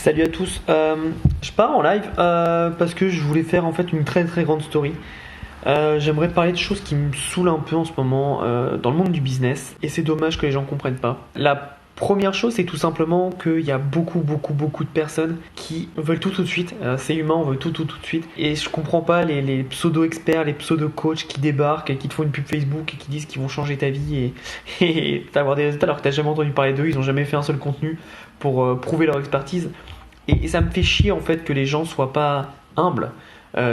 Salut à tous. Je pars en live parce que je voulais faire en fait une très très grande story. J'aimerais parler de choses qui me saoulent un peu en ce moment dans le monde du business et c'est dommage que les gens comprennent pas. La première chose, c'est tout simplement qu'il y a beaucoup de personnes qui veulent tout de suite. C'est humain, on veut tout de suite. Et je comprends pas les pseudo-experts, les pseudo-coachs qui débarquent et qui te font une pub Facebook et qui disent qu'ils vont changer ta vie et t'avoir des résultats alors que t'as jamais entendu parler d'eux, ils ont jamais fait un seul contenu pour prouver leur expertise. Et ça me fait chier en fait que les gens soient pas humbles.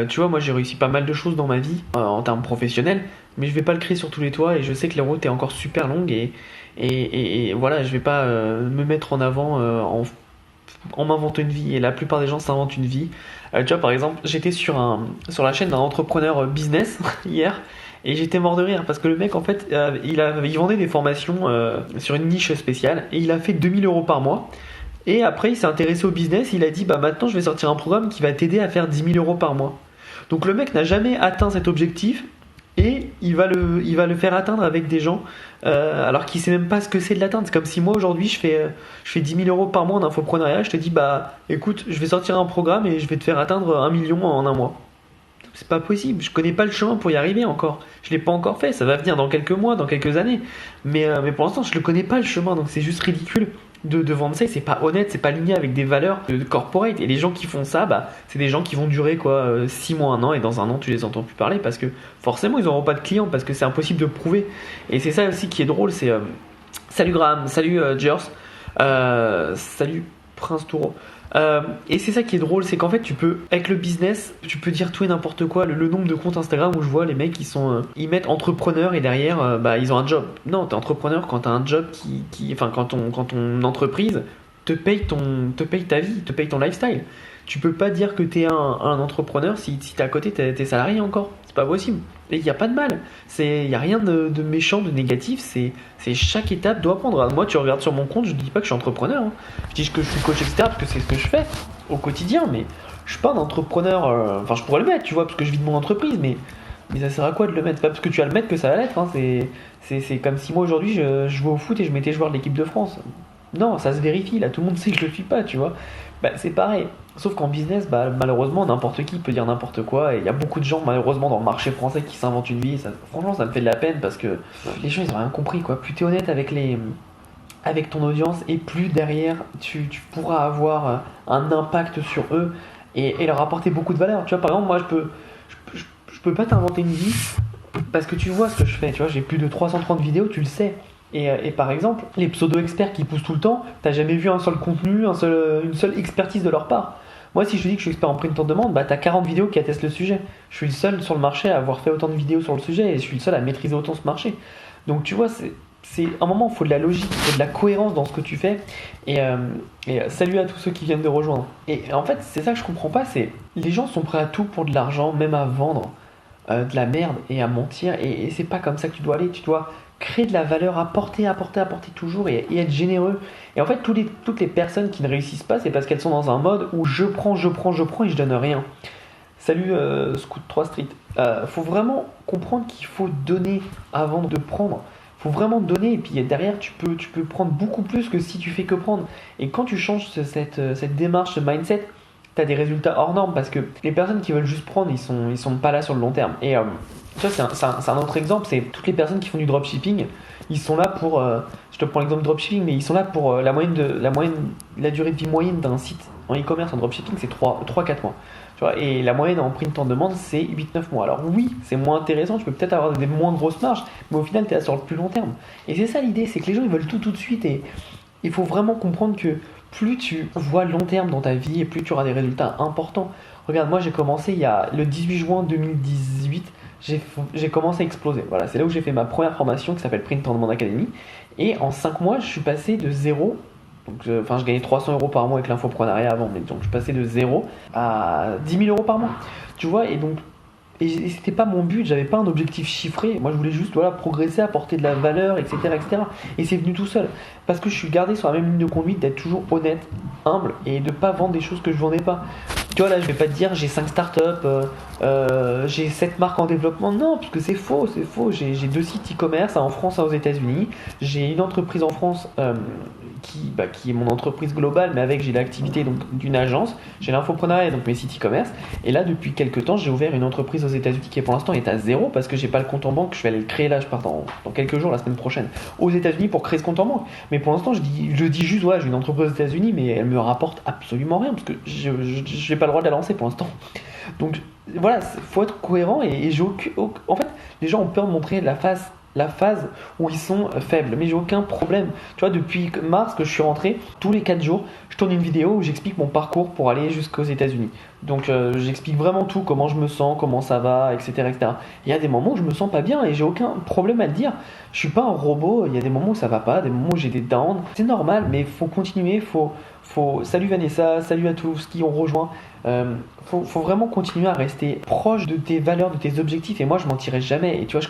Tu vois, moi j'ai réussi pas mal de choses dans ma vie en termes professionnels, mais je vais pas le crier sur tous les toits et je sais que la route est encore super longue et voilà, je vais pas me mettre en avant en m'inventant une vie. Et la plupart des gens s'inventent une vie. Tu vois, par exemple, j'étais sur la chaîne d'un entrepreneur business hier. Et j'étais mort de rire parce que le mec en fait il vendait des formations sur une niche spéciale et il a fait 2000 € par mois. Et après, il s'est intéressé au business. Il a dit bah maintenant, je vais sortir un programme qui va t'aider à faire 10 000 € par mois. Donc le mec n'a jamais atteint cet objectif et il va le faire atteindre avec des gens alors qu'il sait même pas ce que c'est de l'atteindre. C'est comme si moi aujourd'hui je fais 10 000 € par mois en infopreneuriat. Je te dis bah écoute, je vais sortir un programme et je vais te faire atteindre 1 million en un mois. C'est pas possible, je connais pas le chemin pour y arriver encore. Je l'ai pas encore fait, ça va venir dans quelques mois, dans quelques années. Mais pour l'instant, je le connais pas le chemin, donc c'est juste ridicule de vendre ça. Et c'est pas honnête, c'est pas aligné avec des valeurs de corporate. Et les gens qui font ça, bah, c'est des gens qui vont durer 6 mois, 1 an, et dans un an, tu les entends plus parler parce que forcément, ils n'auront pas de clients parce que c'est impossible de prouver. Et c'est ça aussi qui est drôle, c'est salut Graham, salut Jers, salut Prince Touro. Et c'est ça qui est drôle, c'est qu'en fait tu peux, avec le business, tu peux dire tout et n'importe quoi. Le nombre de comptes Instagram où je vois les mecs ils mettent entrepreneur et derrière ils ont un job. Non, t'es entrepreneur quand t'as un job enfin quand ton entreprise te paye ta vie, te paye ton lifestyle. Tu peux pas dire que t'es un entrepreneur si t'es à côté t'es salarié encore. C'est pas possible. Et il n'y a pas de mal. Il n'y a rien de méchant, de négatif. C'est chaque étape doit prendre. Moi, tu regardes sur mon compte, je ne dis pas que je suis entrepreneur. Hein. Je dis que je suis coach, etc. parce que c'est ce que je fais au quotidien. Mais je suis pas un entrepreneur. Enfin, je pourrais le mettre, tu vois, parce que je vis de mon entreprise. Mais ça sert à quoi de le mettre? C'est pas parce que tu vas le mettre que ça va l'être. Hein. C'est comme si moi aujourd'hui je jouais au foot et je mettais joueur de l'équipe de France. Non, ça se vérifie. Là, tout le monde sait que je le suis pas, tu vois. Bah, c'est pareil. Sauf qu'en business, bah, malheureusement, n'importe qui peut dire n'importe quoi. Et il y a beaucoup de gens, malheureusement, dans le marché français qui s'inventent une vie. Et ça, franchement, ça me fait de la peine parce que les gens, ils ont rien compris, quoi. Plus tu es honnête avec ton audience et plus derrière, tu pourras avoir un impact sur eux et leur apporter beaucoup de valeur. Tu vois, par exemple, moi, je peux pas t'inventer une vie parce que tu vois ce que je fais. Tu vois, j'ai plus de 330 vidéos, tu le sais. Et par exemple, les pseudo-experts qui poussent tout le temps, t'as jamais vu un seul contenu, une seule expertise de leur part. Moi, si je te dis que je suis expert en print on demand, bah t'as 40 vidéos qui attestent le sujet. Je suis le seul sur le marché à avoir fait autant de vidéos sur le sujet et je suis le seul à maîtriser autant ce marché. Donc tu vois, c'est un moment où il faut de la logique, il faut de la cohérence dans ce que tu fais. Et salut à tous ceux qui viennent de rejoindre. Et en fait, c'est ça que je comprends pas, c'est les gens sont prêts à tout pour de l'argent, même à vendre de la merde et à mentir. Et c'est pas comme ça que tu dois aller. Tu dois créer de la valeur, apporter toujours et être généreux. Et en fait, toutes les personnes qui ne réussissent pas, c'est parce qu'elles sont dans un mode où je prends et je donne rien. Salut Scoot 3 Street. Faut vraiment comprendre qu'il faut donner avant de prendre. Faut vraiment donner et puis derrière tu peux prendre beaucoup plus que si tu fais que prendre. Et quand tu changes cette démarche, ce mindset, t'as des résultats hors normes parce que les personnes qui veulent juste prendre, ils sont pas là sur le long terme. Et tu vois, c'est un autre exemple, c'est toutes les personnes qui font du dropshipping, ils sont là pour, je te prends l'exemple de dropshipping, mais ils sont là pour la durée de vie moyenne d'un site en e-commerce, en dropshipping, c'est 3-4 mois. Tu vois, et la moyenne en print en demande, c'est 8-9 mois. Alors oui, c'est moins intéressant, tu peux peut-être avoir des moins grosses marges, mais au final, tu es là sur le plus long terme. Et c'est ça l'idée, c'est que les gens, ils veulent tout de suite, et il faut vraiment comprendre que plus tu vois long terme dans ta vie, et plus tu auras des résultats importants. Regarde, moi j'ai commencé le 18 juin 2018, j'ai commencé à exploser. Voilà, c'est là où j'ai fait ma première formation qui s'appelle Print on Demand Academy. Et en 5 mois, je suis passé de 0. Donc, je gagnais 300 € par mois avec l'infopreneuriat avant, mais donc je passais de 0 à 10 000 € par mois. Tu vois, et c'était pas mon but, j'avais pas un objectif chiffré. Moi, je voulais juste progresser, apporter de la valeur, etc., etc. Et c'est venu tout seul. Parce que je suis gardé sur la même ligne de conduite d'être toujours honnête, humble et de pas vendre des choses que je vendais pas. Tu vois, là, je vais pas te dire j'ai 5 startups, j'ai 7 marques en développement. Non, parce que c'est faux. J'ai 2 sites e-commerce en France et aux États-Unis. J'ai une entreprise en France qui est mon entreprise globale, mais avec j'ai l'activité donc d'une agence, j'ai l'infoprenariat, donc mes sites e-commerce. Et là, depuis quelques temps, j'ai ouvert une entreprise aux États-Unis qui pour l'instant est à zéro parce que j'ai pas le compte en banque. Je vais aller le créer là, je pars dans quelques jours, la semaine prochaine, aux États-Unis pour créer ce compte en banque. Mais pour l'instant, je dis juste, ouais, j'ai une entreprise aux États-Unis, mais elle me rapporte absolument rien parce que je n'ai pas le droit de la lancer pour l'instant. Donc voilà, faut être cohérent et en fait, les gens ont peur de montrer la phase où ils sont faibles, mais j'ai aucun problème. Tu vois, depuis mars que je suis rentré, tous les 4 jours, je tourne une vidéo où j'explique mon parcours pour aller jusqu'aux États-Unis. Donc j'explique vraiment tout, comment je me sens, comment ça va, etc., etc. Il y a des moments où je me sens pas bien et j'ai aucun problème à le dire. Je suis pas un robot, il y a des moments où ça va pas, des moments où j'ai des downs. C'est normal, mais faut continuer, Salut Vanessa, salut à tous qui ont rejoint. Faut vraiment continuer à rester proche de tes valeurs, de tes objectifs. Et moi, je mentirai jamais. Et tu vois, je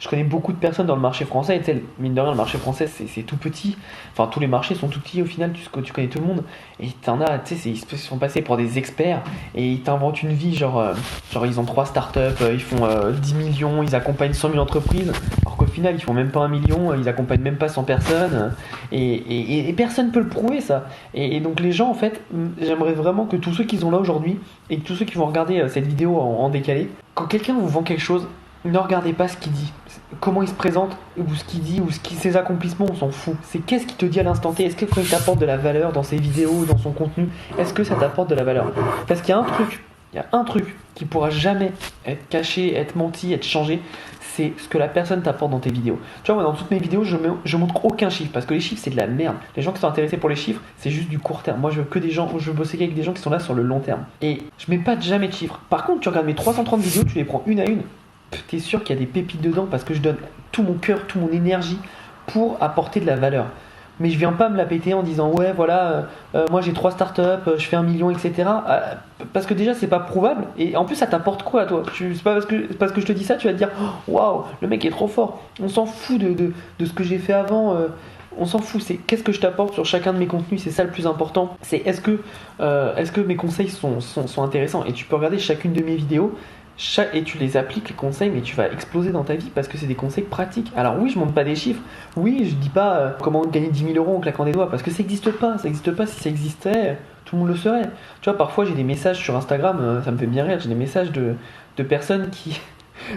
connais beaucoup de personnes dans le marché français. Et tu sais, mine de rien, le marché français, c'est tout petit. Enfin, tous les marchés sont tout petits au final. Tu connais tout le monde. Et t'en as, tu sais, ils se sont passés pour des experts. Et ils t'inventent une vie, genre ils ont 3 startups, ils font 10 millions, ils accompagnent 100 000 entreprises. Alors qu'au final, ils font même pas 1 million, ils accompagnent même pas 100 personnes. Et personne peut le prouver, ça. Et donc, les gens, en fait, j'aimerais vraiment que tous ceux qui sont là aujourd'hui et tous ceux qui vont regarder cette vidéo en décalé, quand quelqu'un vous vend quelque chose, ne regardez pas ce qu'il dit, comment il se présente, ou ce qu'il dit, ou ses accomplissements, on s'en fout. C'est qu'est-ce qu'il te dit à l'instant T. Est-ce que quand il t'apporte de la valeur dans ses vidéos, dans son contenu, est-ce que ça t'apporte de la valeur? Parce qu'il y a un truc qui pourra jamais être caché, être menti, être changé, c'est ce que la personne t'apporte dans tes vidéos. Tu vois, moi, dans toutes mes vidéos, je montre aucun chiffre parce que les chiffres, c'est de la merde. Les gens qui sont intéressés pour les chiffres, c'est juste du court terme. Moi, je veux bosser avec des gens qui sont là sur le long terme. Et je mets pas jamais de chiffres. Par contre, tu regardes mes 330 vidéos, tu les prends une à une. T'es sûr qu'il y a des pépites dedans parce que je donne tout mon cœur, toute mon énergie pour apporter de la valeur. Mais je viens pas me la péter en disant ouais voilà moi j'ai 3 startups, je fais 1 million, etc. Parce que déjà c'est pas prouvable et en plus ça t'apporte quoi à toi? C'est pas parce que je te dis ça tu vas te dire waouh le mec est trop fort. On s'en fout de ce que j'ai fait avant. On s'en fout, c'est qu'est-ce que je t'apporte sur chacun de mes contenus, c'est ça le plus important. C'est est-ce que mes conseils sont intéressants et tu peux regarder chacune de mes vidéos. Et tu les appliques les conseils mais tu vas exploser dans ta vie parce que c'est des conseils pratiques. Alors oui je montre pas des chiffres, oui je dis pas comment gagner 10 000 euros en claquant des doigts parce que ça n'existe pas, si ça existait tout le monde le saurait. Tu vois parfois j'ai des messages sur Instagram, ça me fait bien rire, j'ai des messages de personnes qui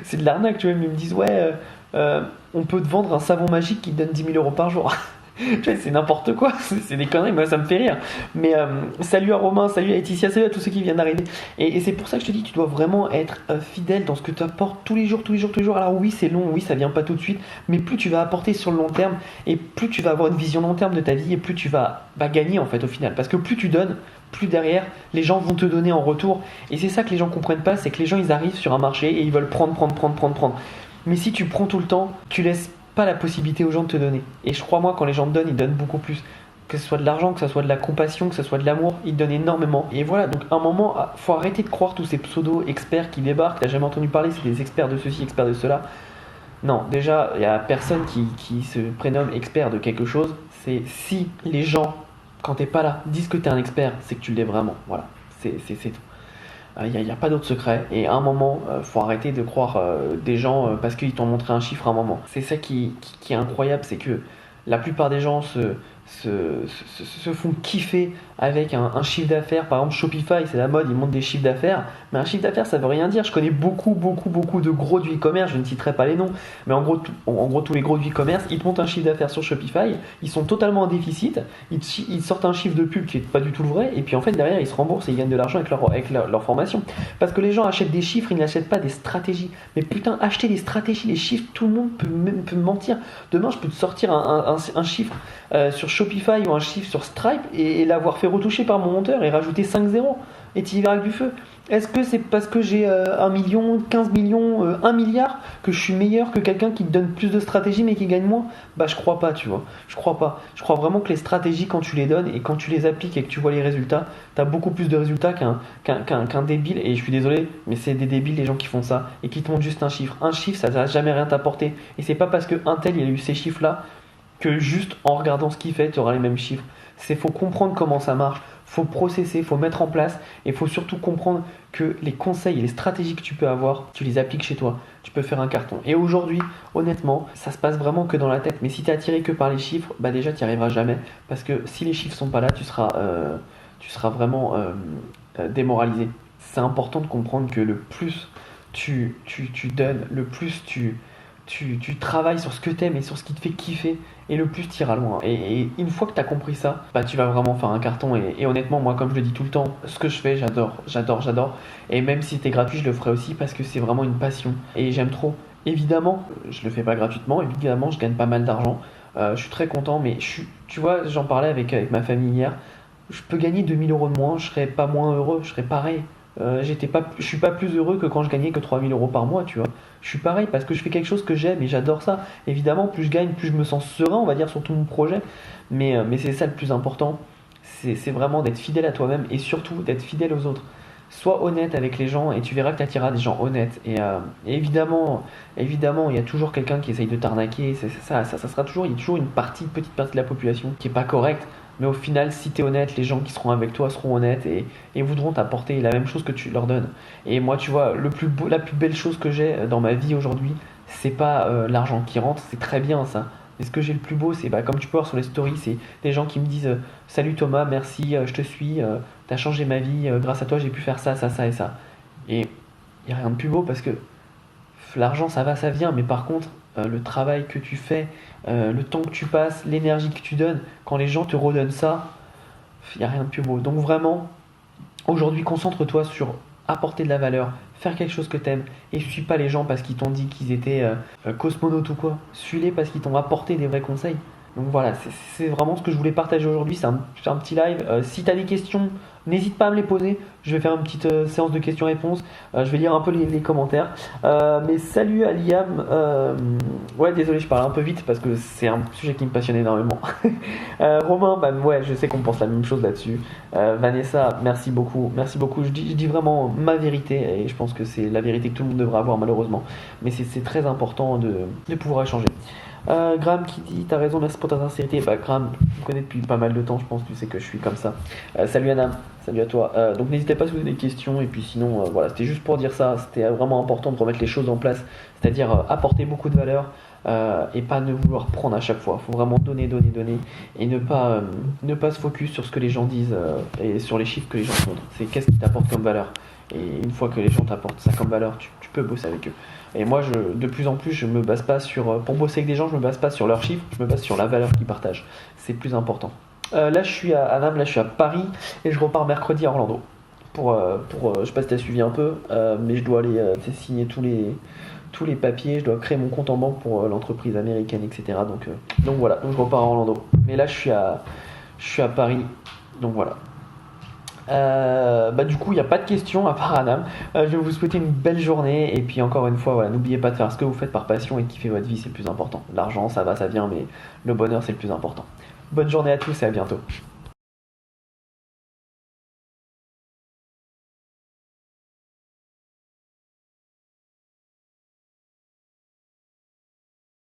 c'est de l'arnaque tu vois, ils me disent ouais on peut te vendre un savon magique qui te donne 10 000 euros par jour. Tu vois, c'est n'importe quoi, c'est des conneries, moi ça me fait rire. Mais salut à Romain, salut à Laetitia, salut à tous ceux qui viennent d'arriver. Et c'est pour ça que je te dis, tu dois vraiment être fidèle dans ce que tu apportes tous les jours. Alors oui, c'est long, oui, ça vient pas tout de suite, mais plus tu vas apporter sur le long terme, et plus tu vas avoir une vision long terme de ta vie, et plus tu vas gagner en fait au final. Parce que plus tu donnes, plus derrière, les gens vont te donner en retour. Et c'est ça que les gens comprennent pas, c'est que les gens ils arrivent sur un marché et ils veulent prendre. Mais si tu prends tout le temps, tu laisses pas la possibilité aux gens de te donner. Et je crois moi quand les gens te donnent, ils donnent beaucoup plus. Que ce soit de l'argent, que ce soit de la compassion, que ce soit de l'amour, ils te donnent énormément. Et voilà, donc à un moment, faut arrêter de croire tous ces pseudo-experts qui débarquent, t'as jamais entendu parler, c'est des experts de ceci, experts de cela. Non, déjà, il y a personne qui se prénomme expert de quelque chose. C'est si les gens, quand t'es pas là, disent que t'es un expert, c'est que tu l'es vraiment. Voilà, c'est tout. Il n'y a pas d'autre secret. Et à un moment, faut arrêter de croire des gens parce qu'ils t'ont montré un chiffre à un moment. C'est ça qui est incroyable, c'est que la plupart des gens se font kiffer avec un chiffre d'affaires. Par exemple, Shopify, c'est la mode, ils montent des chiffres d'affaires. Mais un chiffre d'affaires, ça veut rien dire. Je connais beaucoup de gros du e-commerce, je ne citerai pas les noms. Mais en gros tous les gros du e-commerce, ils te montent un chiffre d'affaires sur Shopify. Ils sont totalement en déficit. Ils sortent un chiffre de pub qui n'est pas du tout le vrai. Et puis en fait, derrière, ils se remboursent et ils gagnent de l'argent avec leur formation. Parce que les gens achètent des chiffres, ils n'achètent pas des stratégies. Mais putain, acheter des stratégies, les chiffres, tout le monde peut mentir. Demain, je peux te sortir un chiffre sur Shopify ou un chiffre sur Stripe et l'avoir fait retoucher par mon monteur et rajouter 5 zéros et tu y verras avec du feu. Est-ce que c'est parce que j'ai 1 million, 15 millions, 1 milliard que je suis meilleur que quelqu'un qui te donne plus de stratégies mais qui gagne moins? Je crois pas, tu vois. Je crois pas. Je crois vraiment que les stratégies, quand tu les donnes et quand tu les appliques et que tu vois les résultats, t'as beaucoup plus de résultats qu'un débile. Et je suis désolé, mais c'est des débiles les gens qui font ça et qui te montrent juste un chiffre. Un chiffre, ça va jamais rien t'apporter. Et c'est pas parce que un tel il a eu ces chiffres-là que juste en regardant ce qu'il fait, tu auras les mêmes chiffres. Faut comprendre comment ça marche, faut processer, faut mettre en place et faut surtout comprendre que les conseils et les stratégies que tu peux avoir, tu les appliques chez toi. Tu peux faire un carton. Et aujourd'hui, honnêtement, ça se passe vraiment que dans la tête. Mais si tu es attiré que par les chiffres, bah déjà tu n'y arriveras jamais. Parce que si les chiffres sont pas là, tu seras vraiment démoralisé. C'est important de comprendre que le plus tu donnes, le plus tu travailles sur ce que t'aimes et sur ce qui te fait kiffer, et le plus tu iras loin. Et une fois que tu as compris ça, bah tu vas vraiment faire un carton. Et honnêtement, moi, comme je le dis tout le temps, ce que je fais, j'adore. Et même si c'était gratuit, je le ferai aussi parce que c'est vraiment une passion et j'aime trop. Évidemment, je le fais pas gratuitement, évidemment, je gagne pas mal d'argent. Je suis très content, mais tu vois, j'en parlais avec ma famille hier. Je peux gagner 2 000 € de moins, je serais pas moins heureux, je serais pareil. Je suis pas plus heureux que quand je gagnais que 3 000 € par mois, tu vois. Je suis pareil parce que je fais quelque chose que j'aime et j'adore ça. Évidemment, plus je gagne, plus je me sens serein, on va dire, sur tout mon projet. Mais c'est ça le plus important. C'est vraiment d'être fidèle à toi-même et surtout d'être fidèle aux autres. Sois honnête avec les gens et tu verras que tu attireras des gens honnêtes. Et évidemment, il y a toujours quelqu'un qui essaye de t'arnaquer. Ça sera toujours, il y a toujours une petite partie de la population qui est pas correcte. Mais au final, si tu es honnête, les gens qui seront avec toi seront honnêtes et voudront t'apporter la même chose que tu leur donnes. Et moi, tu vois, la plus belle chose que j'ai dans ma vie aujourd'hui, c'est pas l'argent qui rentre, c'est très bien ça. Mais ce que j'ai le plus beau, c'est comme tu peux voir sur les stories, c'est des gens qui me disent salut Thomas, merci, je te suis, t'as changé ma vie, grâce à toi j'ai pu faire ça, ça, ça et ça. Et il n'y a rien de plus beau parce que l'argent ça va, ça vient, mais par contre, le travail que tu fais, le temps que tu passes, l'énergie que tu donnes, quand les gens te redonnent ça, il n'y a rien de plus beau. Donc vraiment, aujourd'hui, concentre-toi sur apporter de la valeur, faire quelque chose que t'aimes, et suis pas les gens parce qu'ils t'ont dit qu'ils étaient cosmonautes ou quoi. Suis-les parce qu'ils t'ont apporté des vrais conseils. Donc voilà, c'est vraiment ce que je voulais partager aujourd'hui. C'est un petit live. Si tu as des questions, n'hésite pas à me les poser. Je vais faire une petite séance de questions-réponses. Je vais lire un peu les commentaires. Mais salut à Liam. Ouais, désolé, je parle un peu vite parce que c'est un sujet qui me passionne énormément. Romain, bah, ouais, je sais qu'on pense la même chose là-dessus. Vanessa, merci beaucoup. Merci beaucoup. Je dis vraiment ma vérité et je pense que c'est la vérité que tout le monde devrait avoir malheureusement. Mais c'est très important de pouvoir échanger. Graham qui dit t'as raison, merci pour ta sincérité. Bah Graham, je me connais depuis pas mal de temps, je pense, tu sais que je suis comme ça. Salut Anna, salut à toi. Donc n'hésitez pas si vous avez des questions, et puis sinon voilà, c'était juste pour dire ça, c'était vraiment important de remettre les choses en place, c'est-à-dire apporter beaucoup de valeur et pas ne vouloir prendre à chaque fois. Faut vraiment donner et ne pas se focus sur ce que les gens disent et sur les chiffres que les gens montrent. C'est qu'est-ce qui t'apporte comme valeur. Et une fois que les gens t'apportent ça comme valeur, tu peux bosser avec eux. Et moi, de plus en plus, je me base pas pour bosser avec des gens, je me base pas sur leurs chiffres, je me base sur la valeur qu'ils partagent. C'est plus important. Là, je suis à Nam, là, je suis à Paris et je repars mercredi à Orlando. Je sais pas si t'as suivi un peu, mais je dois aller signer tous les papiers, je dois créer mon compte en banque pour l'entreprise américaine, etc. Donc voilà, donc je repars à Orlando. Mais là, je suis à Paris, donc voilà. Du coup il n'y a pas de questions à part Anam. Je vais vous souhaiter une belle journée et puis encore une fois voilà, n'oubliez pas de faire ce que vous faites par passion et de kiffer votre vie, c'est le plus important. L'argent ça va, ça vient, mais le bonheur c'est le plus important. Bonne journée à tous et à bientôt.